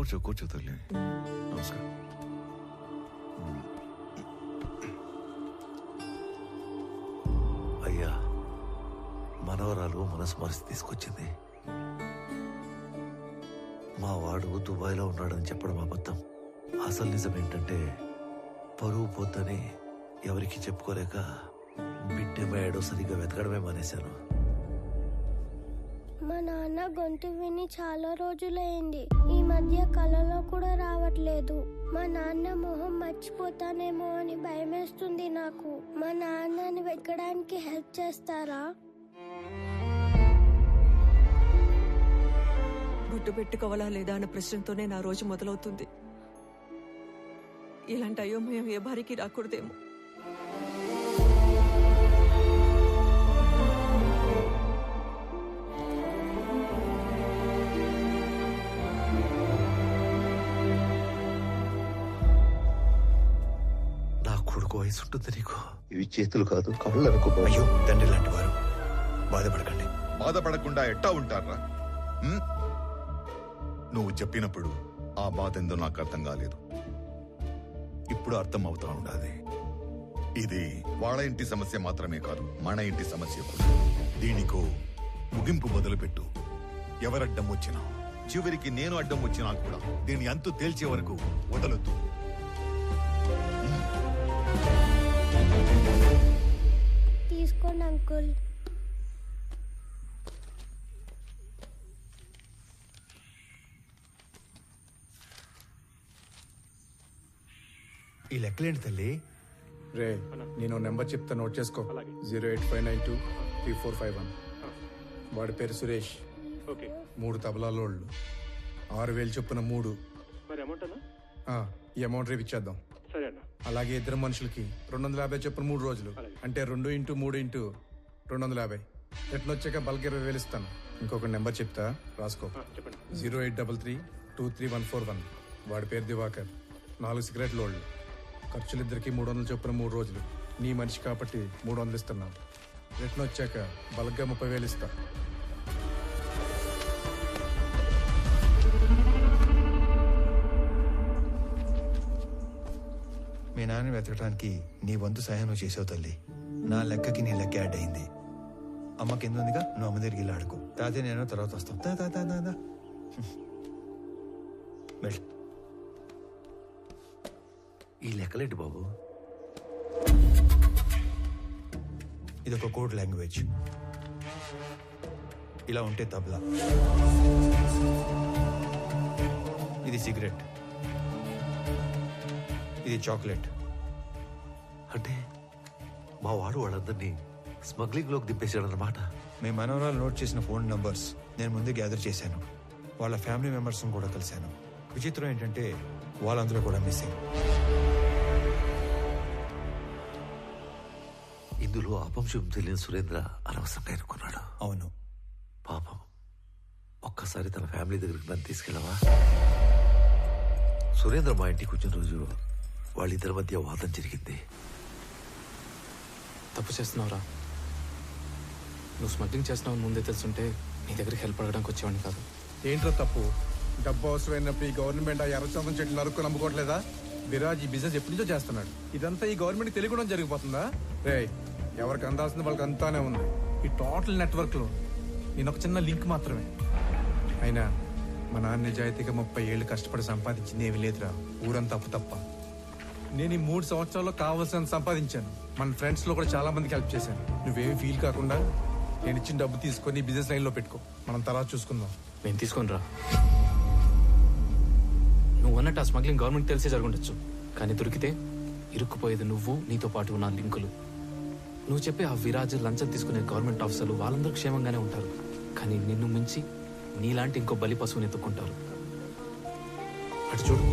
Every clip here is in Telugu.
కూర్చో కూర్చో తల్లి. నమస్కారం. అయ్యా, మనవరాలు మనసు మరిచి తీసుకొచ్చింది. మా వాడు దుబాయ్లో ఉన్నాడని చెప్పడం అబద్ధం. అసలు నిజం ఏంటంటే పరువు పోతని ఎవరికి చెప్పుకోలేక బిడ్డమయ్యాడో సరిగ్గా వెతకడమే మానేశాను. మా నాన్న గొంతు విని చాలా రోజులైంది. ఈ మధ్య కలలో కూడా రావట్లేదు. మా నాన్న మొహం మర్చిపోతానేమో అని భయమేస్తుంది నాకు. మా నాన్నని వెతకడానికి హెల్ప్ చేస్తారా? బొట్టు పెట్టుకోవాలా లేదా అన్న ప్రశ్నతోనే నా రోజు మొదలవుతుంది. ఇలాంటి అయోమయం ఏ భార్యకి రాకూడదేమో. నా కొడుకు వయసు ఉంటుంది నీకు. ఇవి చేతులు కాదు కళ్ళు అనుకో. అయ్యో, తండ్రి లాంటి వారు బాధపడకండి. బాధపడకుండా ఎట్టా ఉంటారా? నువ్వు చెప్పినప్పుడు ఆ బాధ ఎందో నాకు అర్థం కాలేదు. ఇప్పుడు అర్థం అవుతా ఉండాలి. ఇది వాళ్ళ ఇంటి సమస్య మాత్రమే కాదు, మన ఇంటి సమస్య కూడా. దీనికో ముగింపు మొదలుపెట్టు. ఎవరడ్డం వచ్చినా, చివరికి నేను అడ్డం వచ్చినా కూడా దీని అంతు తేల్చే వరకు వదలొద్దు. తీసుకోండి అంకుల్. ఈ లెక్కలేంటి తల్లి? రే, నేను నెంబర్ చెప్తా, నోట్ చేసుకో. 085923451. వాడి పేరు సురేష్. 3 తబలాలోళ్ళు, 6000 చొప్పున 3. ఈ అమౌంట్ రేపు ఇచ్చేద్దాం. అలాగే ఇద్దరు మనుషులకి 250 చొప్పున 3 రోజులు, అంటే 2 × 3 × 250. రిటర్న్ వచ్చాక బల్క్ 20,000 ఇస్తాను. ఇంకొక నెంబర్ చెప్తా, రాసుకో. 083323141. వాడి పేరు దివాకర్. 4 సిగరెట్ లోళ్ళు. ఖర్చులిద్దరికి 300 చొప్పున 3 రోజులు. నీ మనిషి కాబట్టి 300 ఇస్తున్నాను. రిటర్న్ వచ్చాక బల్క్గా 30,000 ఇస్తా. మీ నాన్న వెతకడానికి నీ వంతు సహాయం నువ్వు చేసావు తల్లి. నా లెక్కకి నీ లెక్క యాడ్ అయింది. అమ్మ కింద ఉందిగా, నువ్వు అమ్మ దగ్గరికి వెళ్ళి ఆడుకో. తాతయ్య నేను తర్వాత వస్తాం. వెళ్ళు. ఈ లెక్కలేంటి బాబు? ఇది ఒక కోడ్ లాంగ్వేజ్. ఇలా ఉంటే తబలా, ఇది సిగరెట్, ఇది చాక్లెట్. అంటే మా వాడు వాళ్ళందరినీ స్మగ్లింగ్ లోకి దింపేశాడన్నమాట. మీ మనవరాలు నోట్ చేసిన ఫోన్ నంబర్స్ నేను ముందే గ్యాదర్ చేశాను. వాళ్ళ ఫ్యామిలీ మెంబర్స్ కూడా కలిశాను. విచిత్రం ఏంటంటే వాళ్ళందరూ కూడా మిస్సింగ్. ఇందులో అపంశం తెలియని సురేంద్ర అనవసరంగా ఎన్నుకున్నాడు. అవును. పాపం, ఒక్కసారి తన ఫ్యామిలీ దగ్గరికి నన్ను తీసుకెళ్ళవా? సురేంద్ర మా ఇంటికి వచ్చిన రోజు వాళ్ళిద్దరి మధ్య వాదం జరిగింది. తప్పు చేస్తున్నావురా. నువ్వు స్మగ్లింగ్ చేస్తున్నావు ముందే తెలుసుంటే నీ దగ్గరికి హెల్ప్ అడగడానికి వచ్చేవాడిని కాదు. ఏంట్రా తప్పు? డబ్బు అవసరమైనప్పుడు ఈ గవర్నమెంట్ ఆ ఎర్రచందం చెట్లు నరుక్కు నమ్ముకోవట్లేదా? విరాజ్ ఈ బిజినెస్ ఎప్పటి నుంచో చేస్తున్నాడు. ఇదంతా ఈ గవర్నమెంట్ తెలియకుండా జరిగిపోతుందా? రే, ఎవరికి అందాల్సింది వాళ్ళకి అంతానే ఉంది. ఈ టోటల్ నెట్వర్క్ లో నేను ఒక చిన్న లింక్ మాత్రమే. అయినా మా నాన్న నిజాయితీగా 30 ఏళ్ళు కష్టపడి సంపాదించింది ఏమీ లేదురా. ఊరంతా అప్పు తప్ప. నేను ఈ 3 సంవత్సరాల్లో కావాల్సినంత సంపాదించాను. మన ఫ్రెండ్స్ లో కూడా చాలా మందికి హెల్ప్ చేశాను. నువ్వేమి ఫీల్ కాకుండా నేను ఇచ్చిన డబ్బు తీసుకొని బిజినెస్ లైన్ లో పెట్టుకో. మనం తర్వాత చూసుకుందాం. నేను తీసుకొనిరా. నువ్వు అన్నట్టు ఆ స్మగ్లింగ్ గవర్నమెంట్ తెలిసే జరుగుండొచ్చు, కానీ దొరికితే ఇరుక్కుపోయేది నువ్వు, నీతో పాటు ఉన్న లింకులు. నువ్వు చెప్పే ఆ విరాజ్, లంచం తీసుకునే గవర్నమెంట్ ఆఫీసర్లు వాళ్ళందరూ క్షేమంగానే ఉంటారు. కానీ నిన్ను మించి నీలాంటి ఇంకో బలి పశువుని ఎత్తుకుంటారు. అటు చూడు,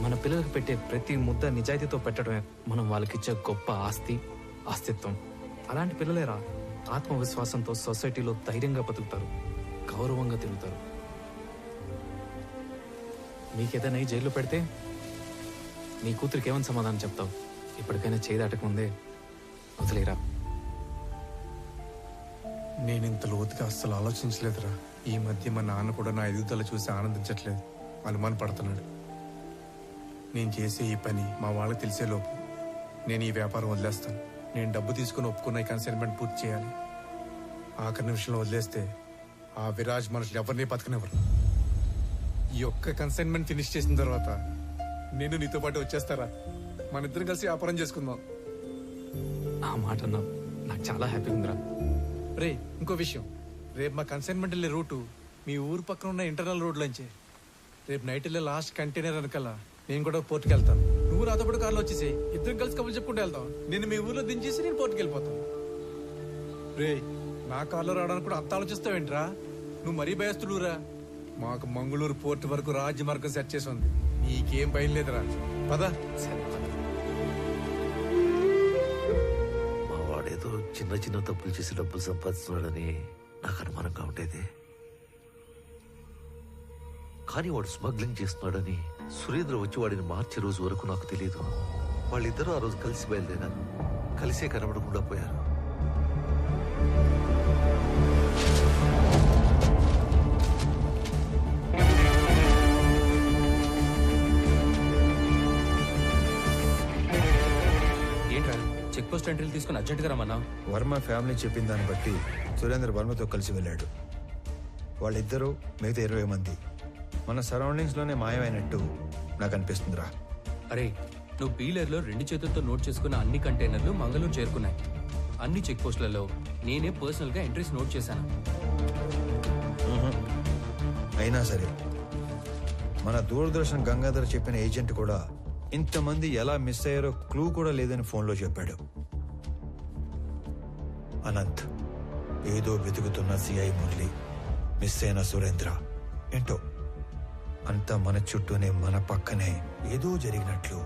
మన పిల్లలకు పెట్టే ప్రతి ముద్ద నిజాయితీతో పెట్టడమే మనం వాళ్ళకిచ్చే గొప్ప ఆస్తి, అస్తిత్వం. అలాంటి పిల్లలేరా ఆత్మవిశ్వాసంతో సొసైటీలో ధైర్యంగా బతుకుతారు, గౌరవంగా తిరుగుతారు. నీకేదైనా ఈ జైల్లో పెడితే నీ కూతురికి ఏమని సమాధానం చెప్తావు? ఇప్పటికైనా చేయి దాటకముందే వదిలేరా. నేను ఇంత లోతుగా అస్సలు ఆలోచించలేదురా. ఈ మధ్య మా నాన్న కూడా నా ఎదుగుదల చూసి ఆనందించట్లేదు. అనుమాన పడుతున్నాడు. నేను చేసే ఈ పని మా వాళ్ళకి తెలిసేలోపు నేను ఈ వ్యాపారం వదిలేస్తాను. నేను డబ్బు తీసుకుని ఒప్పుకున్న ఈ కన్సైన్మెంట్ పూర్తి చేయాలి. ఆఖరి నిమిషంలో వదిలేస్తే ఆ విరాజ్ మనుషులు ఎవరిని బతకనివ్వరు. ఈ ఒక్క కన్సైన్మెంట్ ఫినిష్ చేసిన తర్వాత నేను నీతో పాటు వచ్చేస్తారా? మన ఇద్దరం కలిసి వ్యాపారం చేసుకుందాం. ఆ మాట అన్నావు, నాకు చాలా హ్యాపీగా ఉందిరా. రే, ఇంకో విషయం, రేపు మా కన్సైన్మెంట్ వెళ్ళే రూటు మీ ఊరు పక్కన ఉన్న ఇంటర్నల్ రోడ్లోంచే. రేపు నైట్ వెళ్ళే లాస్ట్ కంటైనర్ వెనకాల నేను కూడా పోర్టుకి వెళ్తాను. నువ్వు నాతో పాటు కార్లో వచ్చేసి ఇద్దరం కలిసి కబుర్లు చెప్పుకుంటూ వెళ్తాం. నేను మీ ఊర్లో దించేసి నేను పోర్టుకి వెళ్ళిపోతాను. రే, నా కార్లో రావడానికి కూడా అంత ఆలోచిస్తావేంట్రా? నువ్వు మరీ భయస్తుడురా. మాకు మంగళూరు పోర్టు వరకు రాజ్య మార్గం సెట్ చేసి ఉంది. నీకేం భయం లేదురా. పద. సరే పద. మా వాడేదో చిన్న చిన్న తప్పులు చేసి డబ్బులు సంపాదిస్తున్నాడని నాకు అనుమానంగా ఉండేది. కానీ వాడు స్మగ్లింగ్ చేస్తున్నాడని సురేంద్ర వచ్చి వాడిని మార్చే రోజు వరకు నాకు తెలియదు. వాళ్ళిద్దరూ ఆ రోజు కలిసి బయలుదేరారు. కలిసే కనబడకుండా పోయారు. ఏంట్రా చెక్ పోస్ట్ ఎంట్రీలు తీసుకుని అర్జెంట్గా రమ్మన్నా? వర్మ ఫ్యామిలీ చెప్పిన దాన్ని బట్టి సురేంద్ర వర్మతో కలిసి వెళ్ళాడు. వాళ్ళిద్దరూ మిగతా 20 మంది మన సరౌండింగ్స్ లోనే మాయమైనట్టు నాకు అనిపిస్తుందిరా. అరే, నువ్వు పీలర్లో 2 చేతులతో నోట్ చేసుకున్న అన్ని కంటైనర్లు మంగళూరు చేరుకున్నాయి. అన్ని చెక్ పోస్టులలో నేనే పర్సనల్గా ఎంట్రీస్ నోట్ చేశాను. అయినా సరే మన దూరదర్శన్ గంగాధర్ చెప్పిన ఏజెంట్ కూడా ఇంతమంది ఎలా మిస్ అయ్యారో క్లూ కూడా లేదని ఫోన్లో చెప్పాడు. అనంత్, ఏదో వెతుకుతున్న సిఐ మురళి, మిస్ అయిన సురేంద్ర, ఏంటో అంతా మన చుట్టూనే మన పక్కనే ఏదో జరిగినట్లు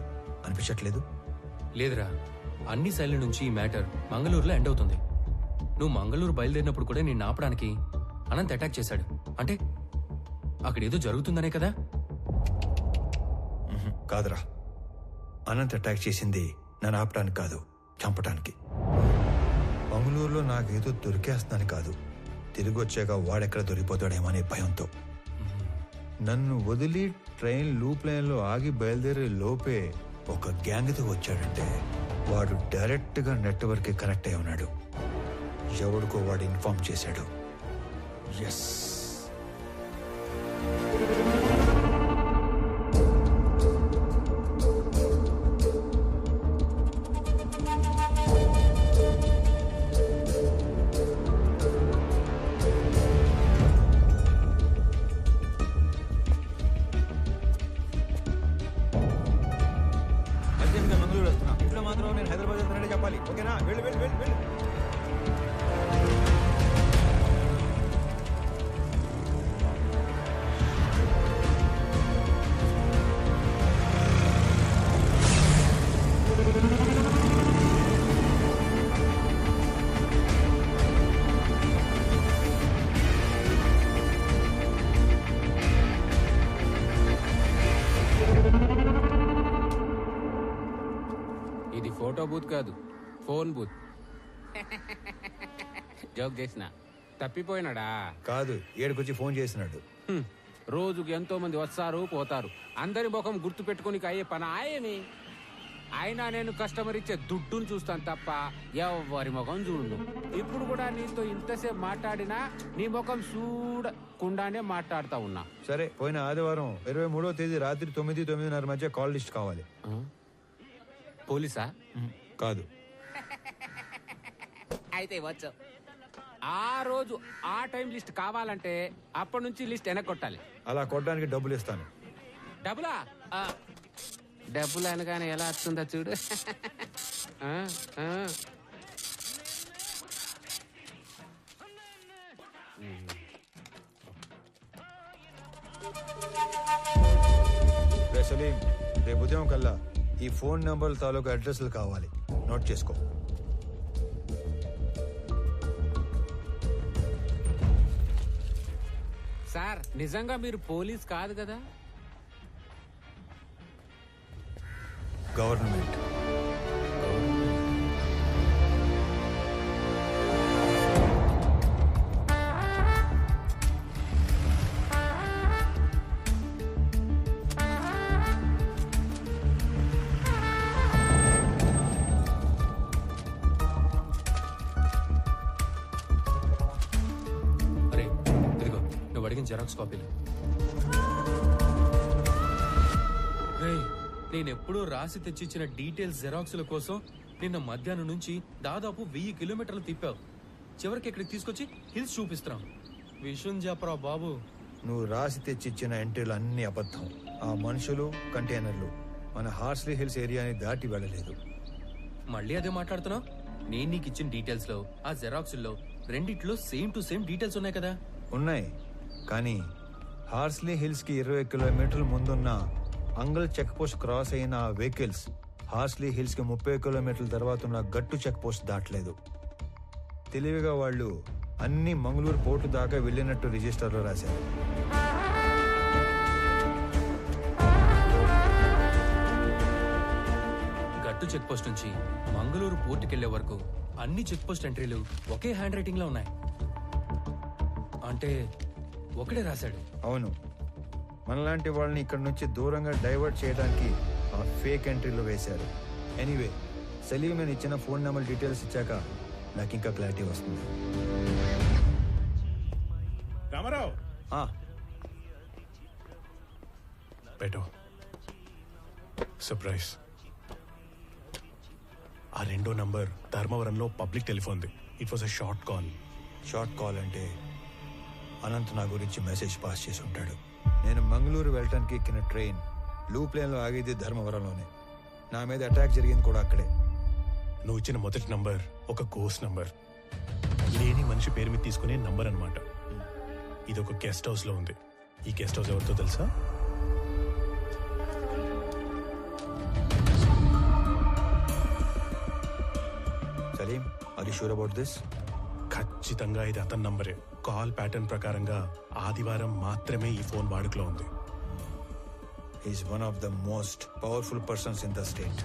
అనిపించట్లేదు? లేదురా, అన్ని సైడ్ల నుంచి ఈ మ్యాటర్ మంగళూరులో ఎండ్ అవుతుంది. నువ్వు మంగళూరు బయలుదేరినప్పుడు కూడా నేను ఆపడానికి అనంత్ అటాక్ చేశాడు. అంటే అక్కడ ఏదో జరుగుతుందనే కదా? కాదురా, అనంత్ అటాక్ చేసింది నన్ను ఆపడానికి కాదు, చంపడానికి. మంగళూరులో నాకేదో దొరికేస్తుందని కాదు, తిరిగి వచ్చాక వాడెక్కడ దొరికిపోతాడేమో అనే భయంతో. నన్ను వదిలి ట్రైన్ లూప్ లైన్లో ఆగి బయలుదేరే లోపే ఒక గ్యాంగ్తో వచ్చాడంటే వాడు డైరెక్ట్గా నెట్వర్క్కి కనెక్ట్ అయి ఉన్నాడు. ఎవడికో వాడు ఇన్ఫార్మ్ చేశాడు. ఎస్, మంగళూరు వస్తున్నా. ఇంట్లో మాత్రం నేను హైదరాబాద్ వెళ్తున్నాడే చెప్పాలి, ఓకేనా? వెళ్ళు వెళ్ళు వెళ్ళు వెళ్ళు. ఇది ఫోటో బూత్ కాదు, ఫోన్ బూత్. జోక్ చేసిన తప్పిపోయినాడా? కాదు, ఏడుకొచ్చి ఫోన్ చేసినాడు. రోజుకి ఎంతో మంది వస్తారు పోతారు, అందరి ముఖం గుర్తు పెట్టుకుని అయ్యే పని ఆయని. అయినా నేను కస్టమర్ ఇచ్చే దుడ్డును చూస్తాను తప్ప ఎవరి ముఖం చూడు. ఇప్పుడు కూడా నీతో ఇంతసేపు మాట్లాడినా నీ ముఖం చూడకుండానే మాట్లాడుతా ఉన్నా. సరే, పోయిన ఆదివారం 23వ తేదీ రాత్రి 9-9:30 మధ్య కాల్ లిస్ట్ కావాలి. పోలీసా? కాదు. అయితే వచ్చు. ఆ రోజు ఆ టైం లిస్ట్ కావాలంటే అప్పటి నుంచి లిస్ట్ వెనక్కొట్టాలి. అలా కొట్టడానికి డబ్బులు ఇస్తాను. డబ్బులా? డబ్బులు అనగానే ఎలా వస్తుందో చూడు. రే సలీం, రేపు ఉదయం కల్లా ఈ ఫోన్ నంబర్ తాలూకు అడ్రస్లు కావాలి, నోట్ చేసుకో. సార్, నిజంగా మీరు పోలీస్ కాదు కదా? గవర్నమెంట్. అడిగిన జెరాక్స్ కాపీలు. రేయ్, నేనెప్పుడూ రాసి తెచ్చిచ్చిన డీటెయిల్స్ జెరాక్స్ల కోసం నిన్న మధ్యాహ్నం నుంచి దాదాపు 1000 కిలోమీటర్లు తిప్పావు. చివరికి ఇక్కడికి తీసుకొచ్చి హిల్స్ చూపిస్తున్నాం. విషయం చెప్పరా బాబు. నువ్వు రాసి తెచ్చిచ్చిన ఎంట్రీలు అన్ని అబద్ధం. ఆ మనుషులు, కంటైనర్లు మన హార్స్లీ హిల్స్ ఏరియాని దాటి వెళ్ళలేదు. మళ్ళీ అదే మాట్లాడుతున్నావు? నేను నీకు ఇచ్చిన డీటెయిల్స్ లో ఆ జెరాక్స్ లో రెండిట్లో సేమ్ టు సేమ్ డీటెయిల్స్ ఉన్నాయి కదా? ఉన్నాయి, కానీ హార్స్లీ హిల్స్ కి 20 కిలోమీటర్ల ముందున్న అంగల్ చెక్ పోస్ట్ క్రాస్ అయిన ఆ వెహికల్స్ హార్స్లీ హిల్స్ కి 30 కిలోమీటర్ల తర్వాత ఉన్న గట్టు చెక్ పోస్ట్ దాటలేదు. తెలివిగా వాళ్ళు అన్ని మంగళూరు పోర్టు దాకా వెళ్ళినట్టు రిజిస్టర్లో రాశారు. గట్టు చెక్ పోస్ట్ నుంచి మంగళూరు పోర్టుకెళ్లే వరకు అన్ని చెక్ పోస్ట్ ఎంట్రీలు ఒకే హ్యాండ్ రైటింగ్ లో ఉన్నాయి. అంటే ఒకడే రాశాడు. అవును, మనలాంటి వాళ్ళని ఇక్కడ నుంచి దూరంగా డైవర్ట్ చేయడానికి ఆ ఫేక్ ఎంట్రీలు వేశారు. ఎనీవే, సలీం నేను ఇచ్చిన ఫోన్ నెంబర్ డీటెయిల్స్ ఇచ్చాక నాకు ఇంకా క్లారిటీ వస్తుంది. రామారావు, పెట్టు. సర్ప్రైజ్. ఆ రెండో నంబర్ ధర్మవరంలో పబ్లిక్ టెలిఫోన్ది. It was a short call. Short call అంటే అనంత్ నా గురించి మెసేజ్ పాస్ చేసి ఉంటాడు. నేను మంగళూరు వెళ్ళటానికి ఎక్కిన ట్రైన్ లూప్ లైన్లో ఆగేది ధర్మవరంలోనే. నా మీద అటాక్ జరిగింది కూడా అక్కడే. నువ్వు ఇచ్చిన మొదటి నంబర్ ఒక గోస్ట్ నంబర్. లేని మనిషి పేరు మీద తీసుకునే నంబర్ అన్నమాట. ఇది ఒక గెస్ట్ హౌస్ లో ఉంది. ఈ గెస్ట్ హౌస్ ఎవరితో తెలుసా? Salim, are you sure about this? ఖచ్చితంగా ఇది అతని నంబరే. కాల్ ప్యాటర్న్ ప్రకారంగా ఆదివారం మాత్రమే ఈ ఫోన్ వాడుకలో ఉంది. Is one of the most powerful persons in the state.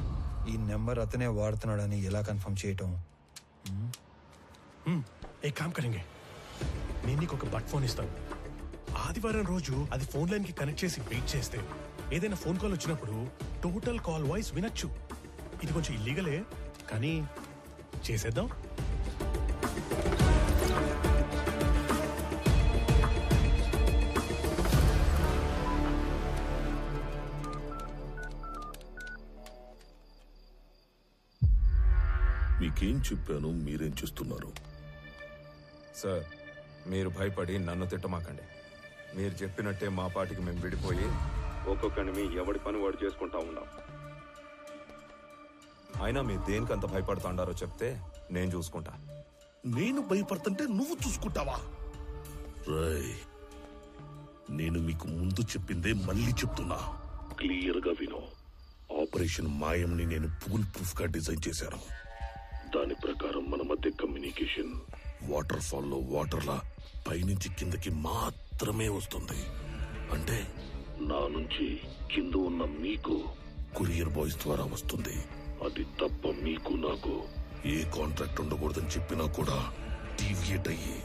ఈ నెంబర్ అతనే వాడుతున్నాడని ఎలా కన్ఫర్మ్ చేయటం? ఏ కామ్ కరెంగే, నేను నీకు ఒక బట్ ఫోన్ ఇస్తాను. ఆదివారం రోజు అది ఫోన్ లైన్ కి కనెక్ట్ చేసి వెయిట్ చేస్తే ఏదైనా ఫోన్ కాల్ వచ్చినప్పుడు టోటల్ కాల్ వాయిస్ వినొచ్చు. ఇది కొంచెం ఇల్లీగలే, కానీ చేసేద్దాం. మీకేం చెప్పాను, మీరేం చేస్తున్నారు? సార్, మీరు భయపడి నన్ను తిట్టమాకండి. మీరు చెప్పినట్టే మా పాటికి మేము విడిపోయి ఒక్కొక్కడిని ఎవడి పని వాడు చేసుకుంటా ఉన్నాం. అయినా మీరు దేనికంత భయపడుతుండారో చెప్తే నేను చూసుకుంటా. నేను భయపడుతుంటే నువ్వు చూసుకుంటావా? రాయ్, నేను మీకు ముందు చెప్పిందే మళ్ళీ చెప్తున్నా, క్లియర్ గా విను. ఆపరేషన్ మాయంని నేను ఫుల్ ప్రూఫ్ గా డిజైన్ చేశాను. దాని ప్రకారం మన మధ్య కమ్యూనికేషన్ వాటర్ ఫాల్ లో వాటర్లా పైనుంచి కిందకి మాత్రమే వస్తుంది. అంటే నా నుంచి కింద ఉన్న మీకు కొరియర్ బాయ్స్ ద్వారా వస్తుంది. అది తప్ప మీకు నాకు ఏ కాంట్రాక్ట్ ఉండకూడదని చెప్పినా కూడా డీవియేట్ అయ్యి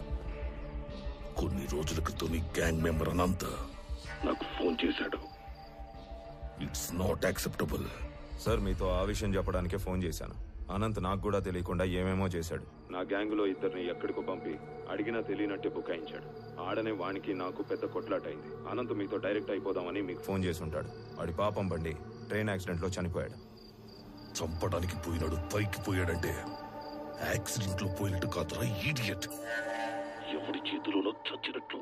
కొన్ని రోజుల క్రితం ఈ గ్యాంగ్ మెంబర్ అనంత నాకు ఫోన్ చేశాడు. It's not acceptable. సార్, మీతో ఆ విషయం చెప్పడానికే ఫోన్ చేశాను. అనంత్ నాకు కూడా తెలియకుండా ఏమేమో చేశాడు. నా గ్యాంగులో ఇద్దరిని ఎక్కడికో పంపి అడిగినా తెలియనట్టే బుకాయించాడు. ఆడనే వానికి నాకు పెద్ద కొట్లాట అయింది. అనంత్ మీతో డైరెక్ట్ అయిపోదామని మీకు ఫోన్ చేసి ఉంటాడు. వాడి పాపం బండి ట్రైన్ యాక్సిడెంట్ లో చనిపోయాడు. చంపడానికి పోయినాడు, పైకి పోయాడంటే యాక్సిడెంట్ లో పోయినట్టు కాదురా ఈడియట్. ఎవడి చేతిలోనో చచ్చినట్లు.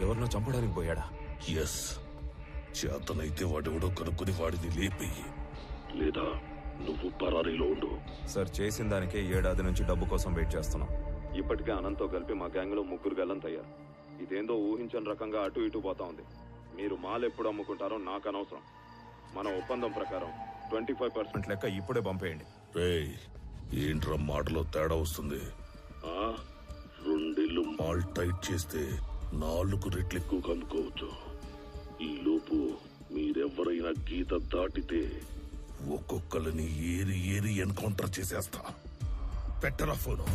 ఎవరినో చంపడానికి పోయాడా? ఎస్. చేతనైతే వాడెవడో కనుక్కొని వాడిని లేపేయి, లేదా నువ్వు పరారీలో ఉండు. సార్, చేసిన దానికే 7 ఏడాది నుంచి డబ్బు కోసం వెయిట్ చేస్తున్నాం. ఇప్పటికే అనంత్తో కలిపి మా గ్యాంగ్ లో 3 గల్లంతయ్యారు. ఇదేందో ఊహించని రకంగా అటు ఇటు పోతా ఉంది. మీరు మాల్ ఎప్పుడు అమ్ముకుంటారో నాకు అనవసరం. మన ఒప్పందం ప్రకారం 25% లెక్క ఇప్పుడే పంపేయండి. రేయ్, ఏంట్రా మాటలో తేడా వస్తుంది? 2 ఏళ్ళు మాల్ టైట్ చేస్తే 4 రెట్లు ఎక్కువ అమ్ముకోవచ్చు. ఈ లోపు మీరెవరైనా గీత దాటితే ఒక్కొక్కరిని ఏరి ఏరి ఎన్కౌంటర్ చేసేస్తా. పెట్టరా ఫోను.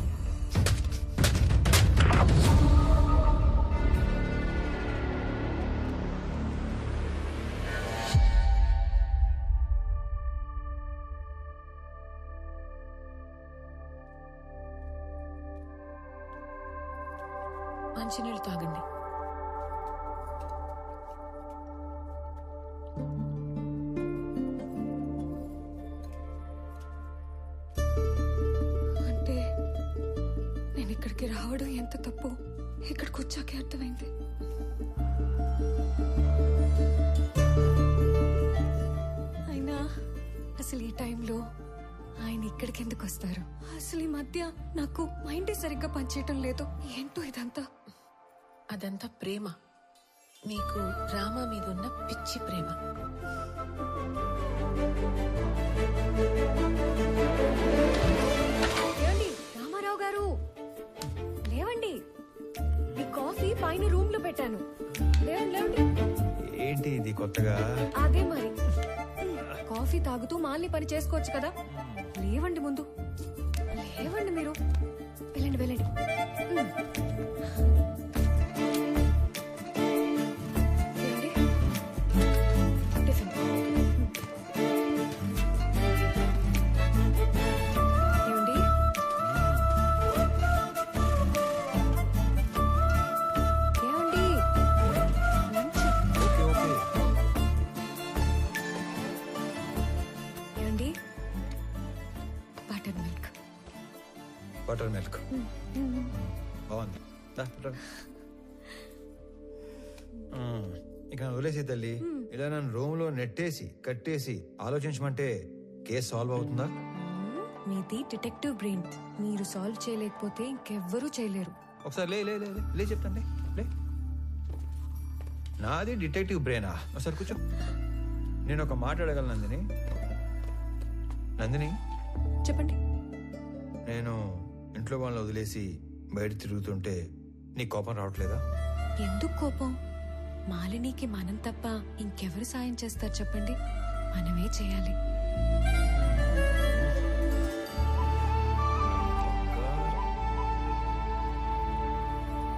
మంచినీళ్ళు తాగండి. అర్థమైంది. అయినా అసలు ఈ టైంలో ఆయన ఇక్కడికి ఎందుకు వస్తారు? అసలు ఈ మధ్య నాకు మైండ్ సరిగ్గా పనిచేయటం లేదు. ఏంటో ఇదంతా? అదంతా ప్రేమ. నీకు రామా మీద ఉన్న పిచ్చి ప్రేమ. ఏమండి రామారావు గారు, లేవండి. ఈ కాఫీ పైన రూమ్ లో పెట్టాను. లేవండి లేవండి. ఏంటి ఇది కొత్తగా? అదే మరి, కాఫీ తాగుతూ మాల్ని పని చేసుకోవచ్చు కదా. లేవండి ముందు, లేవండి మీరు. వెళ్ళండి వెళ్ళండి. ఏమండి? టిఫిన్. ఏమండి? ఏమండి? లంచ్. ఏమండి? Butter milk. బటర్ మిల్క్ బాగుంది. దా, బటర్. ఇక నన్ను వదిలేసి తల్లి. ఇలా నన్ను రూమ్ లో నెట్టేసి కట్టేసి ఆలోచించమంటే కేసు సాల్వ్ అవుతుందా? మీది డిటెక్టివ్ బ్రెయిన్. మీరు సాల్వ్ చేయలేకపోతే ఇంకెవ్వరూ చేయలేరు. ఒకసారి లే లే లే లే, లే చెప్తాండి లే. నాది డిటెక్టివ్ బ్రెయినా? ఒకసారి కూర్చో. నేను ఒక మాట అడగలను నందిని. నందిని, చెప్పండి. నేను ఇంట్లో వాళ్ళని వదిలేసి బయట తిరుగుతుంటే నీకు కోపం రావట్లేదా? ఎందుకు కోపం? మాలినికి మనం తప్ప ఇంకెవరు సాయం చేస్తారు చెప్పండి? మనమే చేయాలి.